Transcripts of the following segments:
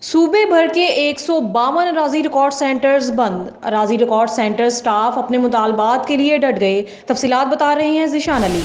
सूबे भर के 152 अराजी रिकॉर्ड सेंटर्स बंद। अराजी रिकॉर्ड सेंटर स्टाफ अपने मुतालबात के लिए डट गए। तफसीलात बता रहे हैं ज़िशान अली।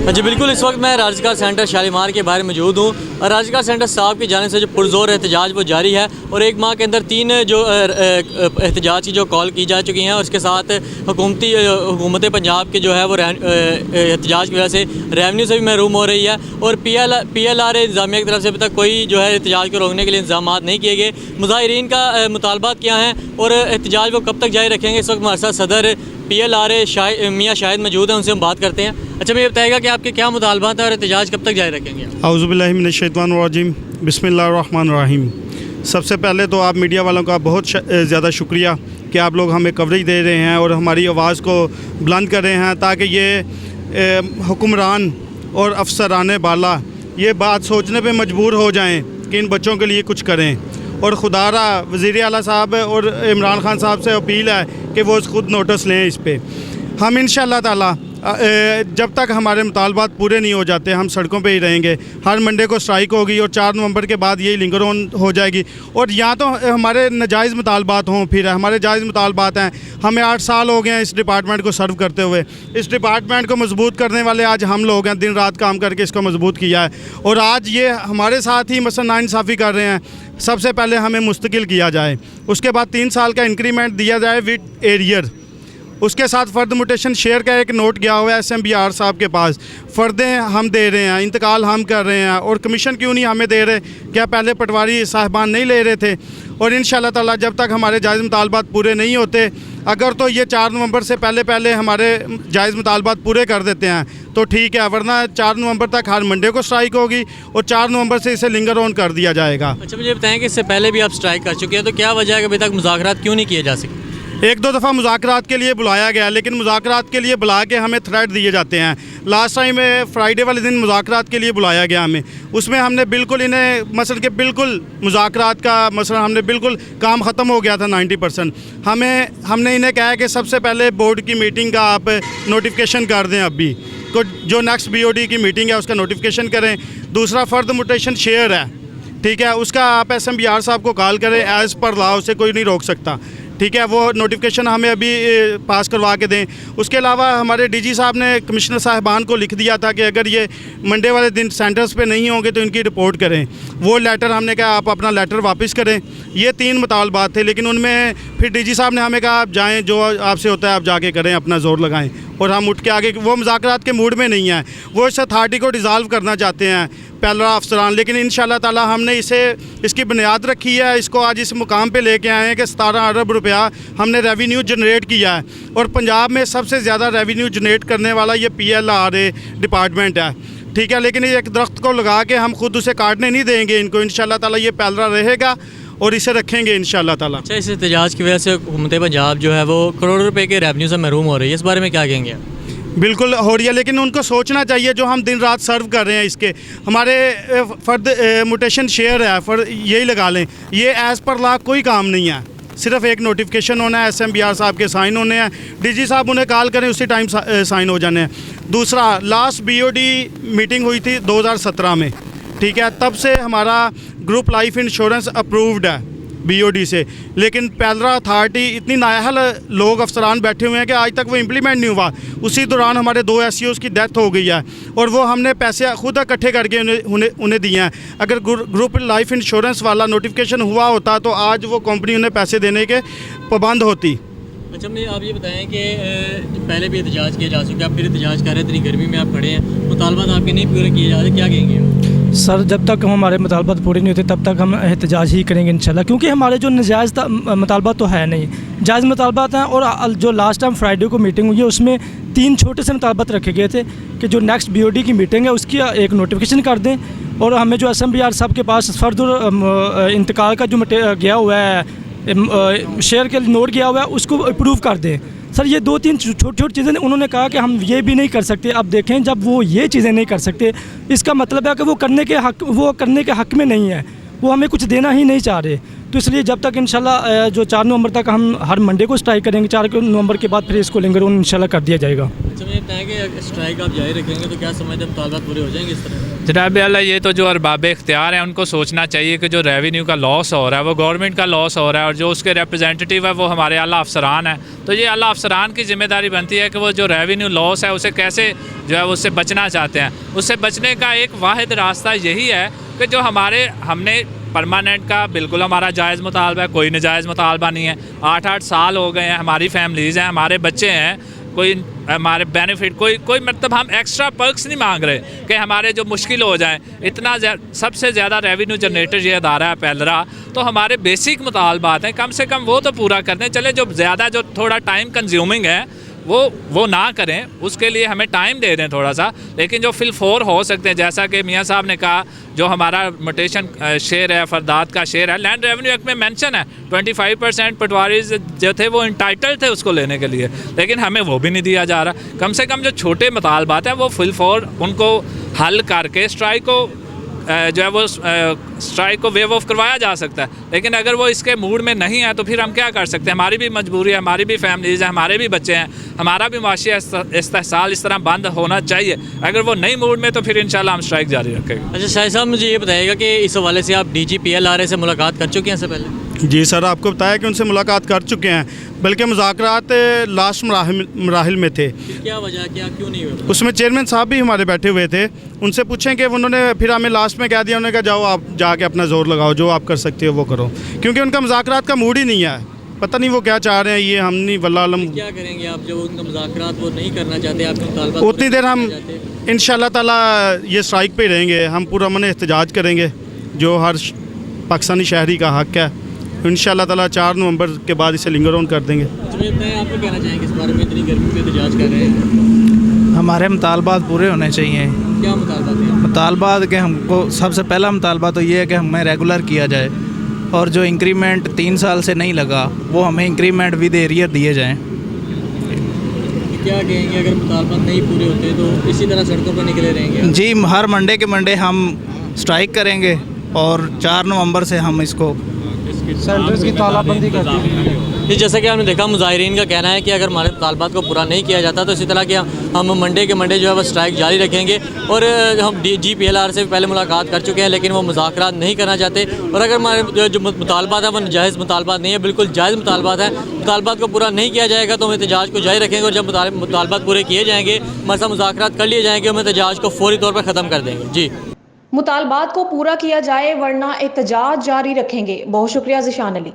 जी बिल्कुल, इस वक्त मैं राजगार सेंटर शालीमार के बाहर मौजूद हूँ। राजगार सेंटर साहब की जाने से जो पुरजोर एहतजाज वो जारी है और एक माह के अंदर 3 जो एहतजाज की जो कॉल की जा चुकी हैं, उसके साथ हुकूमत पंजाब के जो है वो एहतजाज की वजह से रेवन्यू से भी महरूम हो रही है और PLR इंतजामिया की तरफ से अभी तक कोई जो है एहतजाज को रोकने के लिए इंतजाम नहीं किए गए। मुजाहिरीन का मुतालबात क्या हैं और एहतजाज वो कब तक जारी रखेंगे, इस वक्त हमारे साथ सदर PLR मियाँ शाहिद मौजूद हैं, उनसे हम बात करते हैं। अच्छा, मैं ये बताएगा कि आपके क्या मुतालबात है और एहतजाज कब तक जारी रखेंगे? औज़ुबिल्लाहि मिनश्शैतानिर्रजीम, बिस्मिल्लाहिर्रहमानिर्रहीम। सबसे पहले तो आप मीडिया वालों का बहुत ज़्यादा शुक्रिया कि आप लोग हमें कवरेज दे रहे हैं और हमारी आवाज़ को बुलंद कर रहे हैं ताकि ये हुक्मरान और अफसरान बाला ये बात सोचने पे मजबूर हो जाएं कि इन बच्चों के लिए कुछ करें। और खुदारा वज़ीर आला साहब और इमरान खान साहब से अपील है कि वो खुद नोटिस लें इस पर। हम इंशाअल्लाह ताला जब तक हमारे मुतालबात पूरे नहीं हो जाते हम सड़कों पे ही रहेंगे। हर मंडे को स्ट्राइक होगी और 4 नवंबर के बाद यही लिंगर ऑन हो जाएगी। और यहाँ तो हमारे नाजायज़ मुतालबात हों, फिर हमारे जायज़ मुतालबात हैं। हमें 8 साल हो गए हैं इस डिपार्टमेंट को सर्व करते हुए। इस डिपार्टमेंट को मजबूत करने वाले आज हम लोग हैं, दिन रात काम करके इसको मजबूत किया है। और आज ये हमारे साथ ही मसलन नाइंसाफ़ी कर रहे हैं। सबसे पहले हमें मुस्तकिल किया जाए, उसके बाद 3 साल का इंक्रीमेंट दिया जाए विद एरियर। उसके साथ फ़र्द म्यूटेशन शेयर का एक नोट गया हुआ है SMBR साहब के पास। फ़र्दें हम दे रहे हैं, इंतकाल हम कर रहे हैं और कमीशन क्यों नहीं हमें दे रहे? क्या पहले पटवारी साहिबान नहीं ले रहे थे? और इंशाअल्लाह ताला जब तक हमारे जायज़ मुतालबात पूरे नहीं होते, अगर तो ये 4 नवंबर से पहले हमारे जायज़ मुतालबात पूरे कर देते हैं तो ठीक है, वरना 4 नवंबर तक हर मंडे को स्ट्राइक होगी और 4 नवंबर से इसे लिंगर ऑन कर दिया जाएगा। अच्छा, मुझे बताएं कि इससे पहले भी आप स्ट्राइक कर चुके हैं, तो क्या वजह है कि अभी तक मुज़ाकरात क्यों नहीं किए जा सके? 1-2 दफ़ा मुज़ाकरात के लिए बुलाया गया, लेकिन मुज़ाकरात के लिए बुला के हमें थ्रेट दिए जाते हैं। लास्ट टाइम फ्राइडे वाले दिन मुज़ाकरात के लिए बुलाया गया हमें, उसमें हमने बिल्कुल इन्हें मसलन के बिल्कुल मुज़ाकरात का मसला हमने बिल्कुल काम ख़त्म हो गया था 90%। हमने इन्हें कहा कि सबसे पहले बोर्ड की मीटिंग का आप नोटिफिकेशन कर दें, अभी तो जो नेक्स्ट BOD की मीटिंग है उसका नोटिफिकेशन करें। दूसरा फ़र्द म्यूटेशन शेयर है, ठीक है, उसका आप SMBR साहब को कॉल करें, एज़ पर लॉ उसे कोई नहीं रोक सकता, ठीक है। वो नोटिफिकेशन हमें अभी पास करवा के दें। उसके अलावा हमारे DG साहब ने कमिश्नर साहिबान को लिख दिया था कि अगर ये मंडे वाले दिन सेंटर्स पे नहीं होंगे तो इनकी रिपोर्ट करें। वो लेटर हमने कहा आप अपना लेटर वापस करें। ये 3 मुतालबात थे, लेकिन उनमें फिर DG साहब ने हमें कहा आप जाएँ, जो आपसे होता है आप जाके करें, अपना ज़ोर लगाएँ। और हम उठ के आगे, वो मुज़ाकरात के मूड में नहीं है, वो इस अथॉरिटी को डिज़ाल्व करना चाहते हैं पहला अफसरान। लेकिन इंशाअल्लाह ताला हमने इसकी बुनियाद रखी है, इसको आज इस मुकाम पे लेके आए हैं कि 17 अरब रुपया हमने रेवेन्यू जनरेट किया है। और पंजाब में सबसे ज़्यादा रेवेन्यू जनरेट करने वाला ये PLR डिपार्टमेंट है, ठीक है। लेकिन ये एक दरख्त को लगा के हम खुद उसे काटने नहीं देंगे इनको। इंशाअल्लाह ताला ये पैलरा रहेगा और इसे रखेंगे इंशाअल्लाह ताला। अच्छा, इस एहतजाज की वजह से हुकूमत पंजाब जो है वो करोड़ों रुपए के रेवन्यू से महरूम हो रही है, इस बारे में क्या कहेंगे? बिल्कुल हो रही है, लेकिन उनको सोचना चाहिए जो हम दिन रात सर्व कर रहे हैं। इसके हमारे फ़र्द म्यूटेशन शेयर है, यही लगा लें, ये एज़ पर लॉ कोई काम नहीं है। सिर्फ एक नोटिफिकेशन होना है, SMBR साहब के साइन होने हैं, DG साहब उन्हें कॉल करें उसी टाइम साइन हो जाने हैं। दूसरा, लास्ट BOD मीटिंग हुई थी 2017 में, ठीक है, तब से हमारा ग्रुप लाइफ इंश्योरेंस अप्रूव्ड है BOD से, लेकिन पैलरा अथॉरिटी इतनी नाअहल लोग अफसरान बैठे हुए हैं कि आज तक वो इम्प्लीमेंट नहीं हुआ। उसी दौरान हमारे 2 SEOs की डेथ हो गई है और वो हमने पैसे खुद इकट्ठे करके उन्हें दिए हैं। अगर ग्रुप लाइफ इंश्योरेंस वाला नोटिफिकेशन हुआ होता तो आज वो कंपनी उन्हें पैसे देने के पाबंद होती। अच्छा, मुझे आप ये बताएं कि पहले भी एहतजाज किया जा चुका है, आप फिर एहतजाज कर रहे हैं, इतनी गर्मी में आप खड़े हैं, मुतालबात आपके नहीं पूरे किए जा रहे, क्या कहेंगे? सर, जब तक हमारे मुतालबात पूरे नहीं होते तब तक हम एहतजाज ही करेंगे इंशाल्लाह, क्योंकि हमारे जो नजायज़ मुतालबात तो है नहीं, जायज़ मुतालबात हैं। और जो लास्ट टाइम फ्राइडे को मीटिंग हुई है उसमें 3 छोटे से मुतालबात रखे गए थे कि जो नेक्स्ट BOD की मीटिंग है उसकी एक नोटिफिकेशन कर दें और हमें जो SMBR साहब के पास फ़र्द इंतकाल का जो गया हुआ है, शेयर के नोट गया हुआ है, उसको अप्रूव कर दें। सर, ये 2-3 छोटी चीज़ें उन्होंने कहा कि हम ये भी नहीं कर सकते। अब देखें, जब वो ये चीज़ें नहीं कर सकते, इसका मतलब है कि वो करने के हक में नहीं है, वो हमें कुछ देना ही नहीं चाह रहे। तो इसलिए जब तक इंशाल्लाह जो 4 नवंबर तक हम हर मंडे को स्ट्राइक करेंगे, 4 नवंबर के बाद फिर इसको लेंगे और इंशाल्लाह कर दिया जाएगा। अच्छा, मुझे बताएं कि स्ट्राइक आप जारी रखेंगे तो क्या समझते हैं मुतालबात पूरे हो जाएंगे इस तरह? जनाब अल्लाह, ये तो जो अरबाब इख्तियार हैं उनको सोचना चाहिए कि जो रेवेन्यू का लॉस हो रहा है वो गवर्नमेंट का लॉस हो रहा है और जो उसके रिप्रेजेंटेटिव है वो हमारे आला अफसरान हैं। तो ये आला अफसरान की जिम्मेदारी बनती है कि वो जो रेवेन्यू लॉस है उसे कैसे जो है उससे बचना चाहते हैं। उससे बचने का एक वाहिद रास्ता यही है कि जो हमने परमानेंट का बिल्कुल हमारा जायज़ मुतालबा है, कोई नाजायज़ मुतालबा नहीं है। 8-8 साल हो गए हैं, हमारी फैमिलीज़ हैं, हमारे बच्चे हैं, कोई हमारे बेनिफिट कोई मतलब हम एक्स्ट्रा पर्क्स नहीं मांग रहे कि हमारे जो मुश्किल हो जाए। इतना सबसे ज़्यादा रेवेन्यू जनरेटर ये अदारा है पेलरा, तो हमारे बेसिक मुतालबात हैं, कम से कम वो तो पूरा कर दें। चले जो ज़्यादा जो थोड़ा टाइम कंज्यूमिंग है वो ना करें, उसके लिए हमें टाइम दे दें थोड़ा सा। लेकिन जो फिल 4 हो सकते हैं, जैसा कि मियाँ साहब ने कहा, जो हमारा मोटेशन शेयर है, फरदाद का शेयर है, लैंड रेवेन्यू एक्ट में मेंशन है 25% पटवारीज जो थे वो इंटाइटल थे उसको लेने के लिए, लेकिन हमें वो भी नहीं दिया जा रहा। कम से कम जो छोटे मुतालबात हैं वो फिल 4 उनको हल करके स्ट्राइक को जो है वो स्ट्राइक को वेव ऑफ करवाया जा सकता है। लेकिन अगर वो इसके मूड में नहीं है तो फिर हम क्या कर सकते हैं? हमारी भी मजबूरी है, हमारी भी फैमिलीज़ हैं, हमारे भी बच्चे हैं, हमारा भी माशी इस्तेहसाल इस तरह बंद होना चाहिए। अगर वो नई मूड में तो फिर इंशाल्लाह हम स्ट्राइक जारी रखेंगे। अच्छा शाहिद साहब, मुझे ये बताइएगा कि इस हवाले से आप DG PLRA से मुलाकात कर चुके हैं इससे पहले? जी सर, आपको बताया कि उनसे मुलाकात कर चुके हैं, बल्कि मुज़ाकरात लास्ट मराहिल में थे। क्या वजह, क्या क्यों नहीं हुआ? उसमें चेयरमैन साहब भी हमारे बैठे हुए थे, उनसे पूछें कि उन्होंने फिर हमें लास्ट में कह दिया, उन्होंने कहा जाओ आप जाके अपना ज़ोर लगाओ, जो आप कर सकते हो वो करो, क्योंकि उनका मुज़ाकरात का मूड ही नहीं है। पता नहीं वो क्या चाह रहे हैं, ये हम नहीं वल्लाह आलम। क्या करेंगे आप जब उनका मुज़ाकरात वो नहीं करना चाहते, आपके मुतालबा उतनी देर हम इंशाल्लाह ताला ये स्ट्राइक पे रहेंगे, हम पूरा मन एहतजाज करेंगे जो हर पाकिस्तानी शहरी का हक़ है। इंशाल्लाह ताला 4 नवंबर के बाद इसे लिंगर ऑन कर देंगे। आप क्या कहना चाहेंगे इस बारे में, इतनी गर्मी में एहतजाज कर रहे हैं? हमारे मुतालबात पूरे होने चाहिए। क्या मुतालबात हैं? मुतालबात के हमको सबसे पहला मुतालबा तो ये है कि हमें रेगुलर किया जाए, और जो इंक्रीमेंट 3 साल से नहीं लगा वो हमें इंक्रीमेंट विद एरियर दिए जाएँ। क्या कहेंगे अगर मुतालबात नहीं पूरे होते तो इसी तरह सड़कों पर निकले रहेंगे? जी, हर मंडे के मंडे हम स्ट्राइक करेंगे और 4 नवंबर से हम इसको सेंटर्स की तालाबंदी कर देंगे। जी, जैसा कि आपने देखा, मुजाहिरीन का कहना है कि अगर हमारे मुतालबात को पूरा नहीं किया जाता तो इसी तरह के हम मंडे के मंडे जो है वो स्ट्राइक जारी रखेंगे। और हम DG PLRA से पहले मुलाकात कर चुके हैं, लेकिन वो मुज़ाकरात नहीं करना चाहते। और अगर हमारे जो मुतालबात हैं वो जायज़ मुतालबात नहीं है, बिल्कुल जायज़ मुतालबात हैं, मुतालबात को पूरा नहीं किया जाएगा तो हम एहतजाज को जारी रखेंगे। और जब मुतालबात पूरे किए जाएंगे, हमारे साथ मुज़ाकरात कर लिए जाएंगे, हम एहतजाज को फौरी तौर पर ख़त्म कर देंगे। जी, मुतालबात को पूरा किया जाए वरना एहतजाज जारी रखेंगे। बहुत शुक्रिया ज़िशान अली।